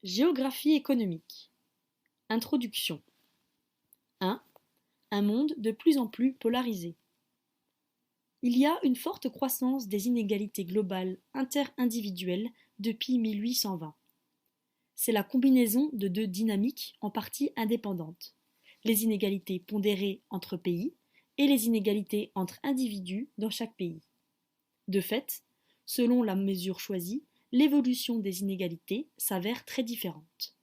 Géographie économique. Introduction. 1. Un monde de plus en plus polarisé. Il y a une forte croissance des inégalités globales interindividuelles depuis 1820. C'est la combinaison de deux dynamiques en partie indépendantes, les inégalités pondérées entre pays et les inégalités entre individus dans chaque pays. De fait, selon la mesure choisie, l'évolution des inégalités s'avère très différente.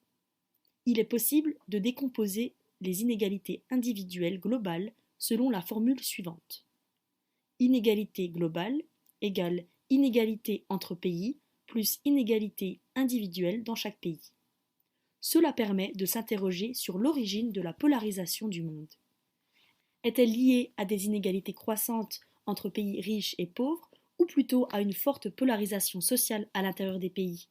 Il est possible de décomposer les inégalités individuelles globales selon la formule suivante. Inégalité globale égale inégalité entre pays plus inégalité individuelle dans chaque pays. Cela permet de s'interroger sur l'origine de la polarisation du monde. Est-elle liée à des inégalités croissantes entre pays riches et pauvres ou plutôt à une forte polarisation sociale à l'intérieur des pays?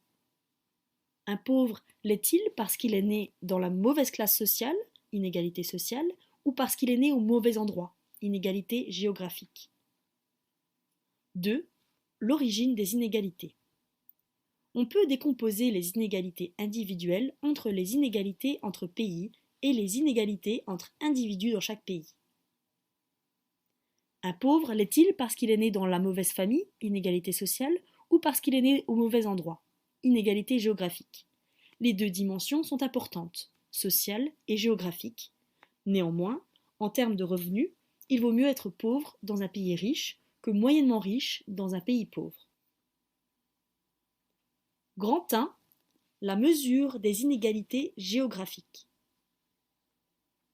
Un pauvre l'est-il parce qu'il est né dans la mauvaise classe sociale, inégalité sociale, ou parce qu'il est né au mauvais endroit, inégalité géographique? 2. L'origine des inégalités. On peut décomposer les inégalités individuelles entre les inégalités entre pays et les inégalités entre individus dans chaque pays. Un pauvre l'est-il parce qu'il est né dans la mauvaise famille, inégalité sociale, ou parce qu'il est né au mauvais endroit, inégalité géographique? Les deux dimensions sont importantes, sociale et géographique. Néanmoins, en termes de revenus, il vaut mieux être pauvre dans un pays riche que moyennement riche dans un pays pauvre. Grand 1. La mesure des inégalités géographiques.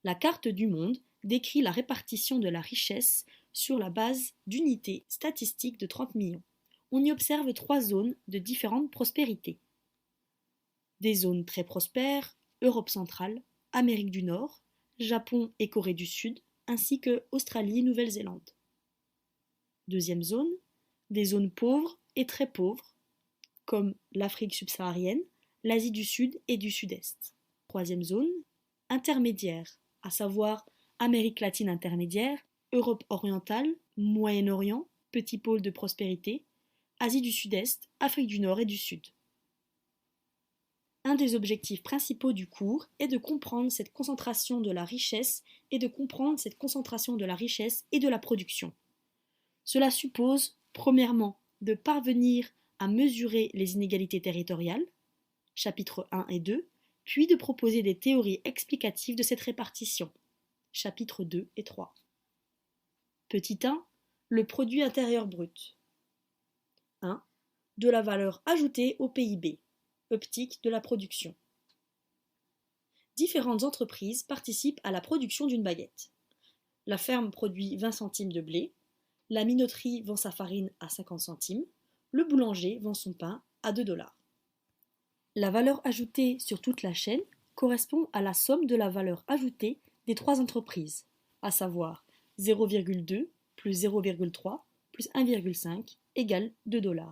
La carte du monde décrit la répartition de la richesse sur la base d'unités statistiques de 30 millions. On y observe 3 zones de différentes prospérités. Des zones très prospères, Europe centrale, Amérique du Nord, Japon et Corée du Sud, ainsi que Australie et Nouvelle-Zélande. Deuxième zone, des zones pauvres et très pauvres, comme l'Afrique subsaharienne, l'Asie du Sud et du Sud-Est. Troisième zone, intermédiaire, à savoir Amérique latine intermédiaire, Europe orientale, Moyen-Orient, petit pôle de prospérité, Asie du Sud-Est, Afrique du Nord et du Sud. Un des objectifs principaux du cours est de comprendre cette concentration de la richesse et de comprendre cette concentration de la richesse et de la production. Cela suppose, premièrement, de parvenir à mesurer les inégalités territoriales, chapitres 1 et 2, puis de proposer des théories explicatives de cette répartition, chapitres 2 et 3. Petit 1, le produit intérieur brut. 1. De la valeur ajoutée au PIB, optique de la production. Différentes entreprises participent à la production d'une baguette. La ferme produit 20 centimes de blé, la minoterie vend sa farine à 50 centimes, le boulanger vend son pain à 2 $. La valeur ajoutée sur toute la chaîne correspond à la somme de la valeur ajoutée des 3 entreprises, à savoir 0,2 plus 0,3 plus 1,5 égale 2 $.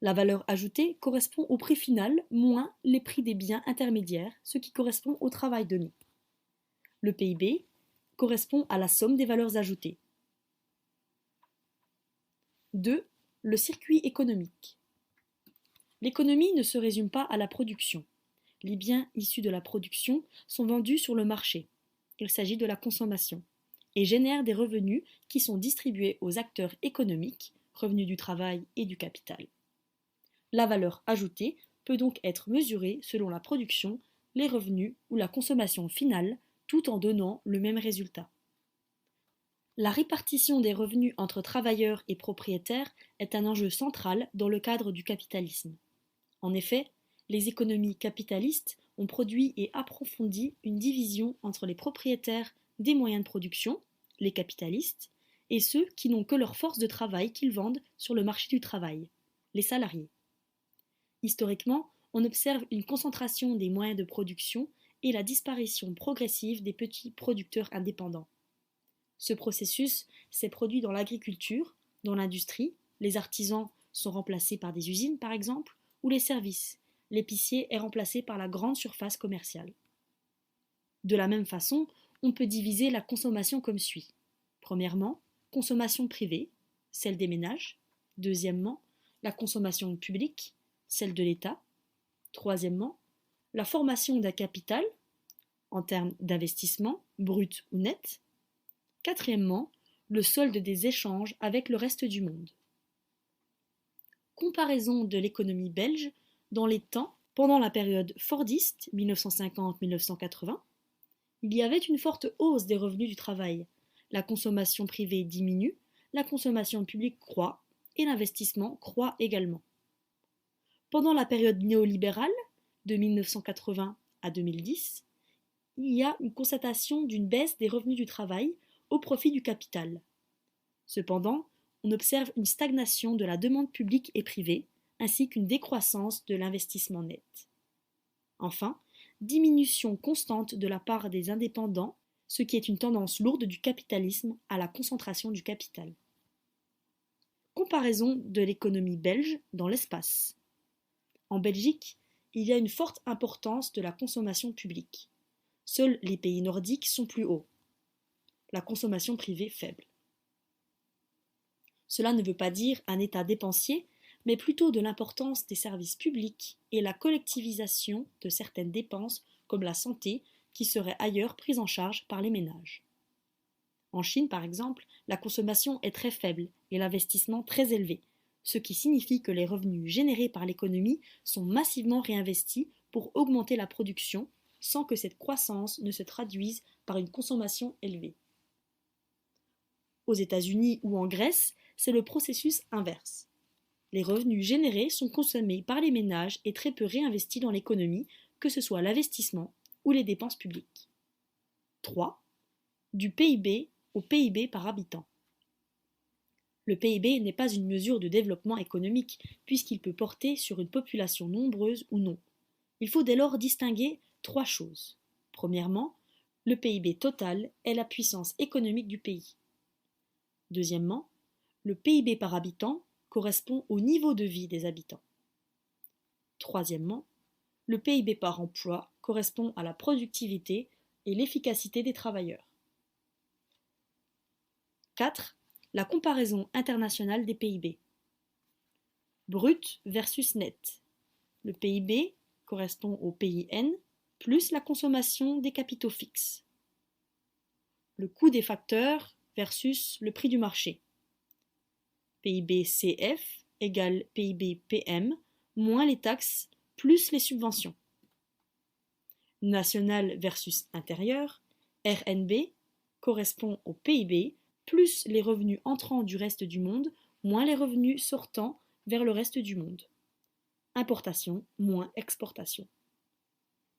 La valeur ajoutée correspond au prix final moins les prix des biens intermédiaires, ce qui correspond au travail donné. Le PIB correspond à la somme des valeurs ajoutées. 2. Le circuit économique. L'économie ne se résume pas à la production. Les biens issus de la production sont vendus sur le marché. Il s'agit de la consommation et génèrent des revenus qui sont distribués aux acteurs économiques, revenus du travail et du capital. La valeur ajoutée peut donc être mesurée selon la production, les revenus ou la consommation finale, tout en donnant le même résultat. La répartition des revenus entre travailleurs et propriétaires est un enjeu central dans le cadre du capitalisme. En effet, les économies capitalistes ont produit et approfondi une division entre les propriétaires des moyens de production, les capitalistes, et ceux qui n'ont que leur force de travail qu'ils vendent sur le marché du travail, les salariés. Historiquement, on observe une concentration des moyens de production et la disparition progressive des petits producteurs indépendants. Ce processus s'est produit dans l'agriculture, dans l'industrie, les artisans sont remplacés par des usines par exemple, ou les services, l'épicier est remplacé par la grande surface commerciale. De la même façon, on peut diviser la consommation comme suit. Premièrement, consommation privée, celle des ménages. Deuxièmement, la consommation publique, celle de l'État. Troisièmement, la formation d'un capital, en termes d'investissement, brut ou net. Quatrièmement, le solde des échanges avec le reste du monde. Comparaison de l'économie belge dans les temps, pendant la période fordiste, 1950-1980, il y avait une forte hausse des revenus du travail. La consommation privée diminue, la consommation publique croît et l'investissement croît également. Pendant la période néolibérale, de 1980 à 2010, il y a une constatation d'une baisse des revenus du travail au profit du capital. Cependant, on observe une stagnation de la demande publique et privée, ainsi qu'une décroissance de l'investissement net. Enfin, diminution constante de la part des indépendants, ce qui est une tendance lourde du capitalisme à la concentration du capital. Comparaison de l'économie belge dans l'espace. En Belgique, il y a une forte importance de la consommation publique. Seuls les pays nordiques sont plus hauts. La consommation privée faible. Cela ne veut pas dire un État dépensier, mais plutôt de l'importance des services publics et la collectivisation de certaines dépenses comme la santé qui seraient ailleurs prises en charge par les ménages. En Chine, par exemple, la consommation est très faible et l'investissement très élevé, ce qui signifie que les revenus générés par l'économie sont massivement réinvestis pour augmenter la production sans que cette croissance ne se traduise par une consommation élevée. Aux États-Unis ou en Grèce, c'est le processus inverse. Les revenus générés sont consommés par les ménages et très peu réinvestis dans l'économie, que ce soit l'investissement ou les dépenses publiques. 3. Du PIB au PIB par habitant. Le PIB n'est pas une mesure de développement économique, puisqu'il peut porter sur une population nombreuse ou non. Il faut dès lors distinguer 3 choses. Premièrement, le PIB total est la puissance économique du pays. Deuxièmement, le PIB par habitant correspond au niveau de vie des habitants. Troisièmement, le PIB par emploi correspond à la productivité et l'efficacité des travailleurs. 4. La comparaison internationale des PIB. Brut versus net. Le PIB correspond au PIN plus la consommation des capitaux fixes. Le coût des facteurs versus le prix du marché. PIB CF égale PIB PM moins les taxes plus les subventions. National versus intérieur, RNB correspond au PIB plus les revenus entrants du reste du monde moins les revenus sortants vers le reste du monde. Importation moins exportation.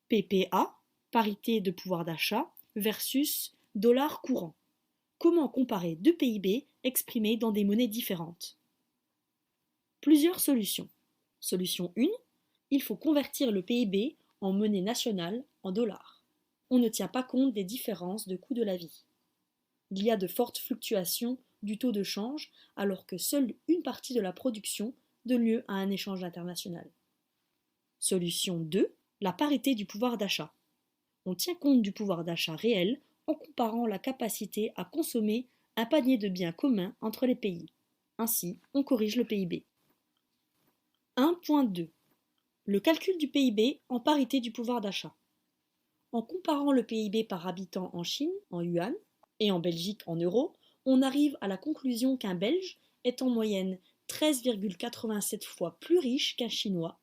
PPA, parité de pouvoir d'achat versus dollar courant. Comment comparer deux PIB exprimés dans des monnaies différentes? Plusieurs solutions. Solution 1, il faut convertir le PIB en monnaie nationale en dollars. On ne tient pas compte des différences de coût de la vie. Il y a de fortes fluctuations du taux de change alors que seule une partie de la production donne lieu à un échange international. Solution 2, la parité du pouvoir d'achat. On tient compte du pouvoir d'achat réel en comparant la capacité à consommer un panier de biens communs entre les pays. Ainsi, on corrige le PIB. 1.2. Le calcul du PIB en parité du pouvoir d'achat. En comparant le PIB par habitant en Chine, en yuan, et en Belgique en euros, on arrive à la conclusion qu'un Belge est en moyenne 13,87 fois plus riche qu'un Chinois.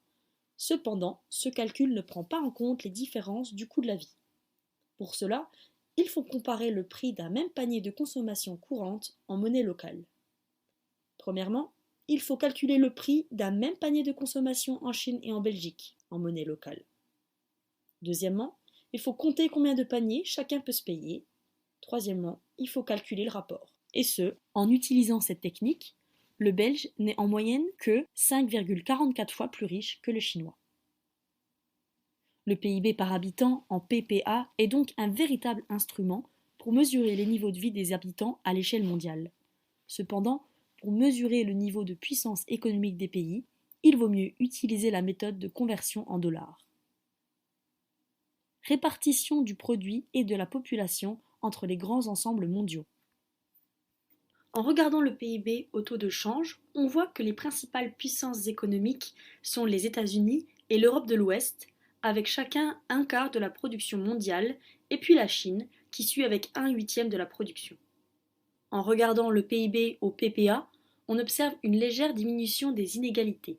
Cependant, ce calcul ne prend pas en compte les différences du coût de la vie. Pour cela, il faut comparer le prix d'un même panier de consommation courante en monnaie locale. Premièrement, il faut calculer le prix d'un même panier de consommation en Chine et en Belgique, en monnaie locale. Deuxièmement, il faut compter combien de paniers chacun peut se payer. Troisièmement, il faut calculer le rapport. Et ce, en utilisant cette technique, le Belge n'est en moyenne que 5,44 fois plus riche que le Chinois. Le PIB par habitant en PPA est donc un véritable instrument pour mesurer les niveaux de vie des habitants à l'échelle mondiale. Cependant, pour mesurer le niveau de puissance économique des pays, il vaut mieux utiliser la méthode de conversion en dollars. Répartition du produit et de la population entre les grands ensembles mondiaux. En regardant le PIB au taux de change, on voit que les principales puissances économiques sont les États-Unis, et l'Europe de l'Ouest, avec chacun un quart de la production mondiale, et puis la Chine, qui suit avec un huitième de la production. En regardant le PIB au PPA, on observe une légère diminution des inégalités.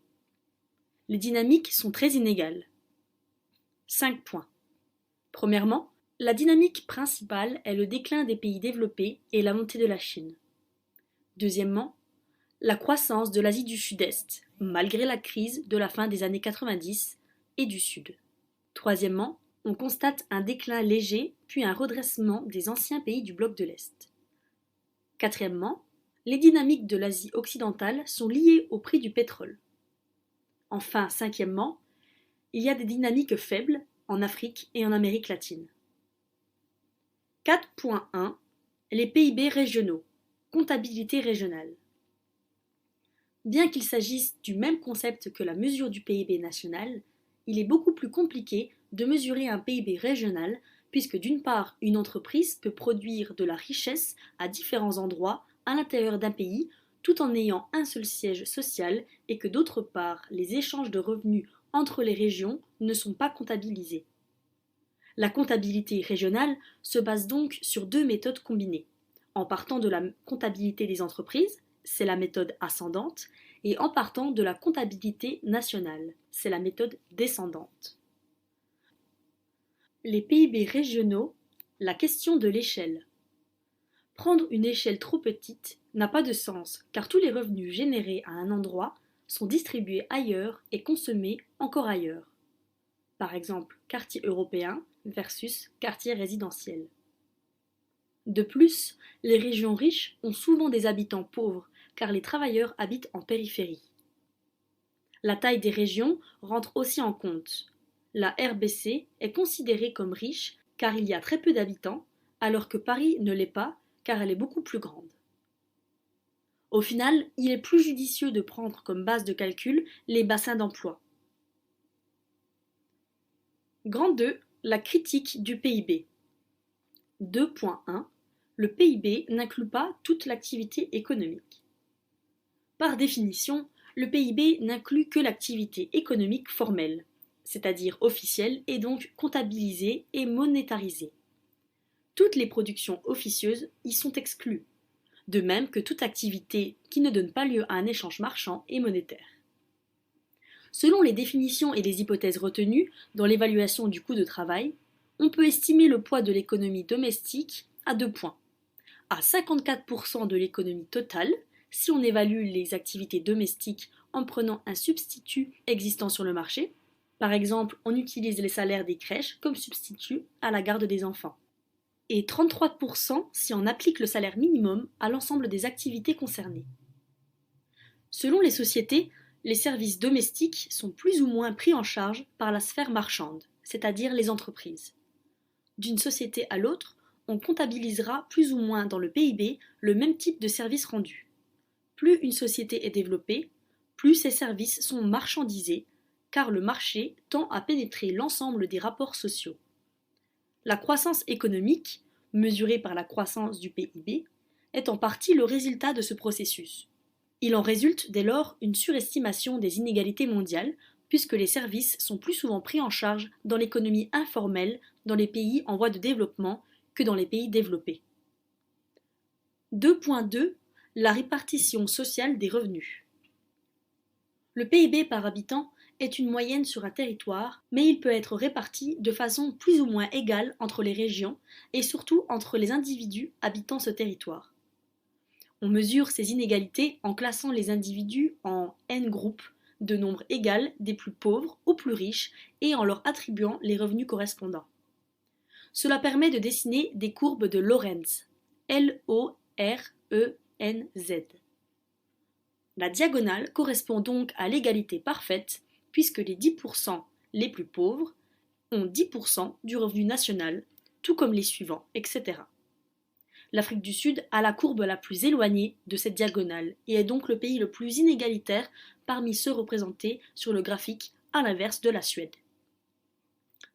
Les dynamiques sont très inégales. 5 points. Premièrement, la dynamique principale est le déclin des pays développés et la montée de la Chine. Deuxièmement, la croissance de l'Asie du Sud-Est, malgré la crise de la fin des années 90 et du Sud. Troisièmement, on constate un déclin léger puis un redressement des anciens pays du bloc de l'Est. Quatrièmement, les dynamiques de l'Asie occidentale sont liées au prix du pétrole. Enfin, cinquièmement, il y a des dynamiques faibles en Afrique et en Amérique latine. 4.1 Les PIB régionaux. Comptabilité régionale. Bien qu'il s'agisse du même concept que la mesure du PIB national, il est beaucoup plus compliqué de mesurer un PIB régional puisque d'une part, une entreprise peut produire de la richesse à différents endroits à l'intérieur d'un pays tout en ayant un seul siège social et que d'autre part, les échanges de revenus entre les régions ne sont pas comptabilisés. La comptabilité régionale se base donc sur deux méthodes combinées. En partant de la comptabilité des entreprises, c'est la méthode ascendante, et en partant de la comptabilité nationale, c'est la méthode descendante. Les PIB régionaux, la question de l'échelle. Prendre une échelle trop petite n'a pas de sens car tous les revenus générés à un endroit sont distribués ailleurs et consommés encore ailleurs. Par exemple, quartier européen versus quartier résidentiel. De plus, les régions riches ont souvent des habitants pauvres car les travailleurs habitent en périphérie. La taille des régions rentre aussi en compte. La RBC est considérée comme riche car il y a très peu d'habitants, alors que Paris ne l'est pas car elle est beaucoup plus grande. Au final, il est plus judicieux de prendre comme base de calcul les bassins d'emploi. Grand 2. La critique du PIB. 2.1. Le PIB n'inclut pas toute l'activité économique. Par définition, le PIB n'inclut que l'activité économique formelle, c'est-à-dire officielle et donc comptabilisée et monétarisée. Toutes les productions officieuses y sont exclues, de même que toute activité qui ne donne pas lieu à un échange marchand et monétaire. Selon les définitions et les hypothèses retenues dans l'évaluation du coût de travail, on peut estimer le poids de l'économie domestique à 2 points. À 54% de l'économie totale, si on évalue les activités domestiques en prenant un substitut existant sur le marché. Par exemple, on utilise les salaires des crèches comme substitut à la garde des enfants. Et 33% si on applique le salaire minimum à l'ensemble des activités concernées. Selon les sociétés, les services domestiques sont plus ou moins pris en charge par la sphère marchande, c'est-à-dire les entreprises. D'une société à l'autre, on comptabilisera plus ou moins dans le PIB le même type de services rendus. Plus une société est développée, plus ses services sont marchandisés, car le marché tend à pénétrer l'ensemble des rapports sociaux. La croissance économique, mesurée par la croissance du PIB, est en partie le résultat de ce processus. Il en résulte dès lors une surestimation des inégalités mondiales, puisque les services sont plus souvent pris en charge dans l'économie informelle dans les pays en voie de développement que dans les pays développés. 2.2 La répartition sociale des revenus. Le PIB par habitant est une moyenne sur un territoire, mais il peut être réparti de façon plus ou moins égale entre les régions et surtout entre les individus habitant ce territoire. On mesure ces inégalités en classant les individus en n groupes de nombre égal des plus pauvres aux plus riches et en leur attribuant les revenus correspondants. Cela permet de dessiner des courbes de Lorenz, L-O-R-E-N-Z. La diagonale correspond donc à l'égalité parfaite puisque les 10% les plus pauvres ont 10% du revenu national, tout comme les suivants, etc. L'Afrique du Sud a la courbe la plus éloignée de cette diagonale et est donc le pays le plus inégalitaire parmi ceux représentés sur le graphique à l'inverse de la Suède.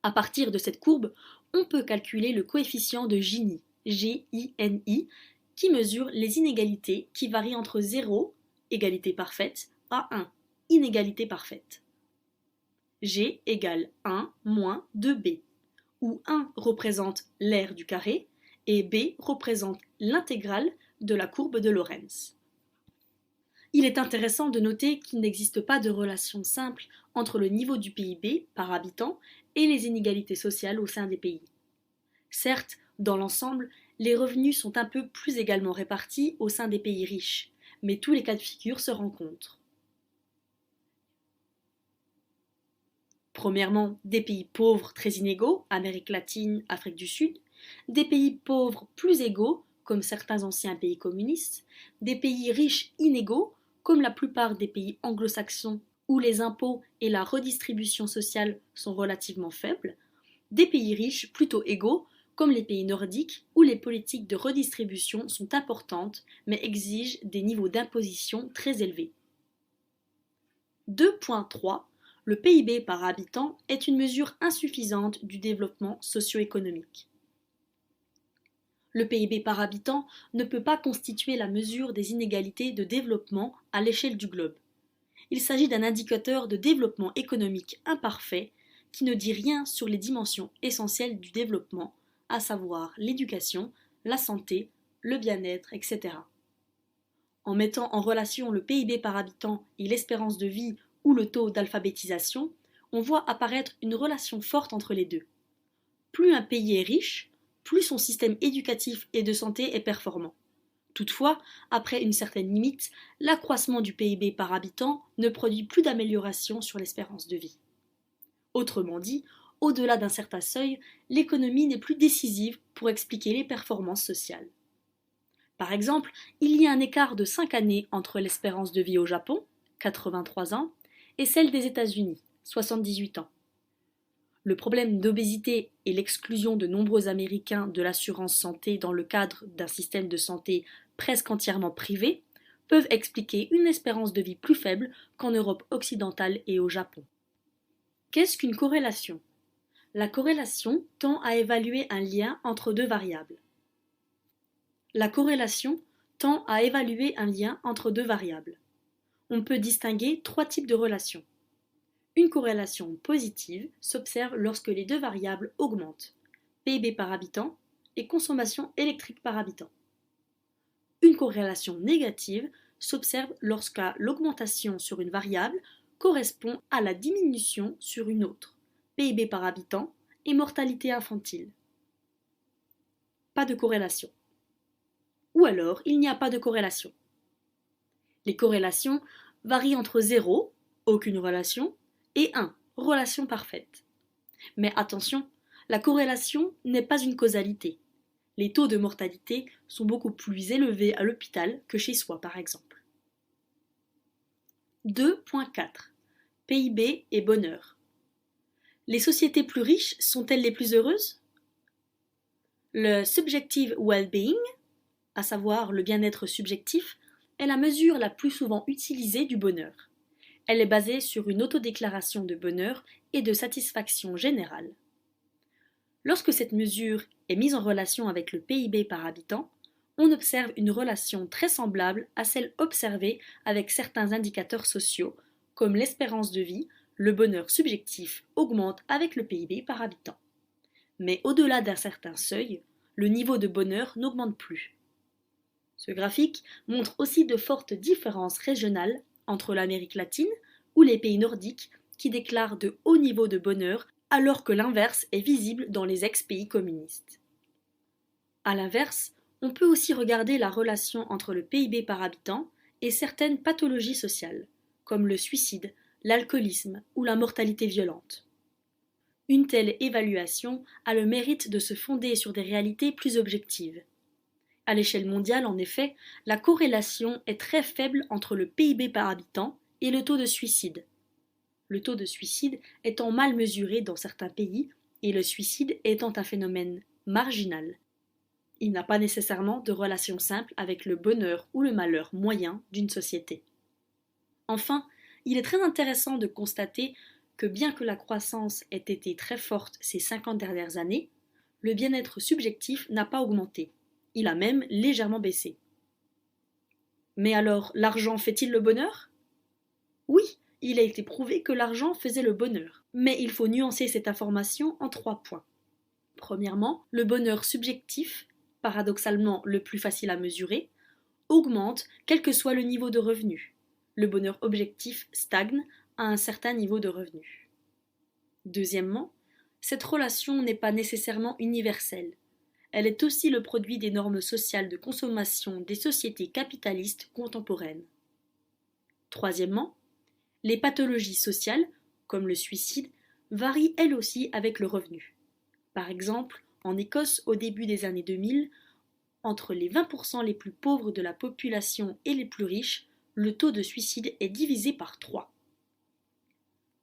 À partir de cette courbe, on peut calculer le coefficient de Gini, G-I-N-I, qui mesure les inégalités qui varient entre 0, égalité parfaite, à 1, inégalité parfaite. G égale 1 moins 2B, où 1 représente l'aire du carré et B représente l'intégrale de la courbe de Lorentz. Il est intéressant de noter qu'il n'existe pas de relation simple entre le niveau du PIB par habitant et les inégalités sociales au sein des pays. Certes, dans l'ensemble, les revenus sont un peu plus également répartis au sein des pays riches, mais tous les cas de figure se rencontrent. Premièrement, des pays pauvres très inégaux, Amérique latine, Afrique du Sud, des pays pauvres plus égaux, comme certains anciens pays communistes, des pays riches inégaux, comme la plupart des pays anglo-saxons où les impôts et la redistribution sociale sont relativement faibles, des pays riches plutôt égaux, comme les pays nordiques où les politiques de redistribution sont importantes mais exigent des niveaux d'imposition très élevés. 2.3. Le PIB par habitant est une mesure insuffisante du développement socio-économique. Le PIB par habitant ne peut pas constituer la mesure des inégalités de développement à l'échelle du globe. Il s'agit d'un indicateur de développement économique imparfait qui ne dit rien sur les dimensions essentielles du développement, à savoir l'éducation, la santé, le bien-être, etc. En mettant en relation le PIB par habitant et l'espérance de vie ou le taux d'alphabétisation, on voit apparaître une relation forte entre les deux. Plus un pays est riche, plus son système éducatif et de santé est performant. Toutefois, après une certaine limite, l'accroissement du PIB par habitant ne produit plus d'amélioration sur l'espérance de vie. Autrement dit, au-delà d'un certain seuil, l'économie n'est plus décisive pour expliquer les performances sociales. Par exemple, il y a un écart de 5 années entre l'espérance de vie au Japon, 83 ans, et celle des États-Unis, 78 ans. Le problème d'obésité et l'exclusion de nombreux Américains de l'assurance santé dans le cadre d'un système de santé presque entièrement privé peuvent expliquer une espérance de vie plus faible qu'en Europe occidentale et au Japon. Qu'est-ce qu'une corrélation ? La corrélation tend à évaluer un lien entre deux variables. La corrélation tend à évaluer un lien entre deux variables. On peut distinguer 3 types de relations. Une corrélation positive s'observe lorsque les deux variables augmentent, PIB par habitant et consommation électrique par habitant. Une corrélation négative s'observe lorsque l'augmentation sur une variable correspond à la diminution sur une autre, PIB par habitant et mortalité infantile. Pas de corrélation. Ou alors, il n'y a pas de corrélation. Les corrélations varient entre 0, aucune relation, et 1, relation parfaite. Mais attention, la corrélation n'est pas une causalité. Les taux de mortalité sont beaucoup plus élevés à l'hôpital que chez soi, par exemple. 2.4. PIB et bonheur. Les sociétés plus riches sont-elles les plus heureuses ? Le subjective well-being, à savoir le bien-être subjectif, est la mesure la plus souvent utilisée du bonheur. Elle est basée sur une autodéclaration de bonheur et de satisfaction générale. Lorsque cette mesure est mise en relation avec le PIB par habitant, on observe une relation très semblable à celle observée avec certains indicateurs sociaux, comme l'espérance de vie, le bonheur subjectif augmente avec le PIB par habitant. Mais au-delà d'un certain seuil, le niveau de bonheur n'augmente plus. Ce graphique montre aussi de fortes différences régionales entre l'Amérique latine ou les pays nordiques qui déclarent de hauts niveaux de bonheur alors que l'inverse est visible dans les ex-pays communistes. A l'inverse, on peut aussi regarder la relation entre le PIB par habitant et certaines pathologies sociales, comme le suicide, l'alcoolisme ou la mortalité violente. Une telle évaluation a le mérite de se fonder sur des réalités plus objectives. À l'échelle mondiale, en effet, la corrélation est très faible entre le PIB par habitant et le taux de suicide. Le taux de suicide étant mal mesuré dans certains pays et le suicide étant un phénomène marginal. Il n'a pas nécessairement de relation simple avec le bonheur ou le malheur moyen d'une société. Enfin, il est très intéressant de constater que bien que la croissance ait été très forte ces 50 dernières années, le bien-être subjectif n'a pas augmenté. Il a même légèrement baissé. Mais alors, l'argent fait-il le bonheur ? Oui, il a été prouvé que l'argent faisait le bonheur. Mais il faut nuancer cette information en 3 points. Premièrement, le bonheur subjectif, paradoxalement le plus facile à mesurer, augmente quel que soit le niveau de revenu. Le bonheur objectif stagne à un certain niveau de revenu. Deuxièmement, cette relation n'est pas nécessairement universelle. Elle est aussi le produit des normes sociales de consommation des sociétés capitalistes contemporaines. Troisièmement, les pathologies sociales, comme le suicide, varient elles aussi avec le revenu. Par exemple, en Écosse, au début des années 2000, entre les 20% les plus pauvres de la population et les plus riches, le taux de suicide est divisé par 3.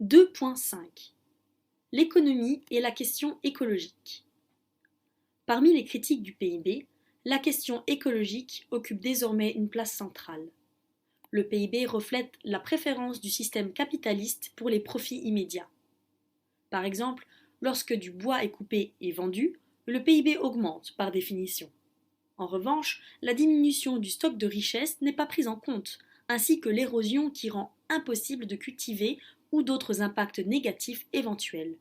2.5. L'économie et la question écologique. Parmi les critiques du PIB, la question écologique occupe désormais une place centrale. Le PIB reflète la préférence du système capitaliste pour les profits immédiats. Par exemple, lorsque du bois est coupé et vendu, le PIB augmente par définition. En revanche, la diminution du stock de richesse n'est pas prise en compte, ainsi que l'érosion qui rend impossible de cultiver ou d'autres impacts négatifs éventuels.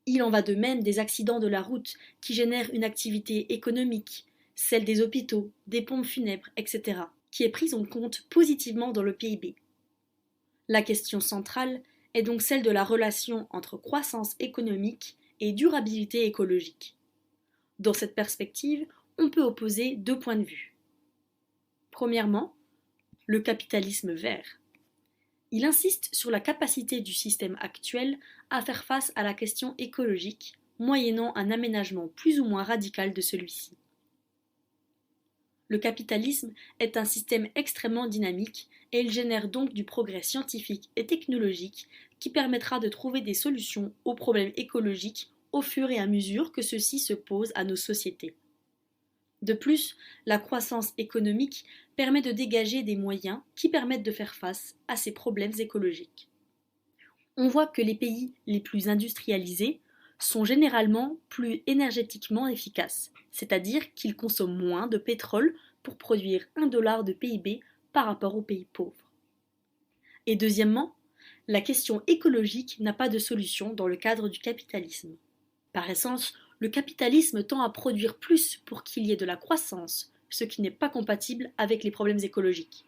Il en va de même des accidents de la route qui génèrent une activité économique, celle des hôpitaux, des pompes funèbres, etc., qui est prise en compte positivement dans le PIB. La question centrale est donc celle de la relation entre croissance économique et durabilité écologique. Dans cette perspective, on peut opposer 2 points de vue. Premièrement, le capitalisme vert. Il insiste sur la capacité du système actuel à faire face à la question écologique, moyennant un aménagement plus ou moins radical de celui-ci. Le capitalisme est un système extrêmement dynamique et il génère donc du progrès scientifique et technologique qui permettra de trouver des solutions aux problèmes écologiques au fur et à mesure que ceux-ci se posent à nos sociétés. De plus, la croissance économique permet de dégager des moyens qui permettent de faire face à ces problèmes écologiques. On voit que les pays les plus industrialisés sont généralement plus énergétiquement efficaces, c'est-à-dire qu'ils consomment moins de pétrole pour produire 1 dollar de PIB par rapport aux pays pauvres. Et deuxièmement, la question écologique n'a pas de solution dans le cadre du capitalisme. Par essence, le capitalisme tend à produire plus pour qu'il y ait de la croissance, ce qui n'est pas compatible avec les problèmes écologiques.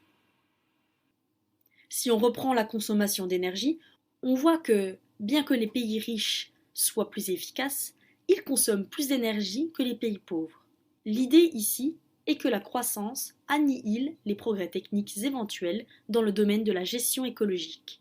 Si on reprend la consommation d'énergie, on voit que, bien que les pays riches soient plus efficaces, ils consomment plus d'énergie que les pays pauvres. L'idée ici est que la croissance annihile les progrès techniques éventuels dans le domaine de la gestion écologique.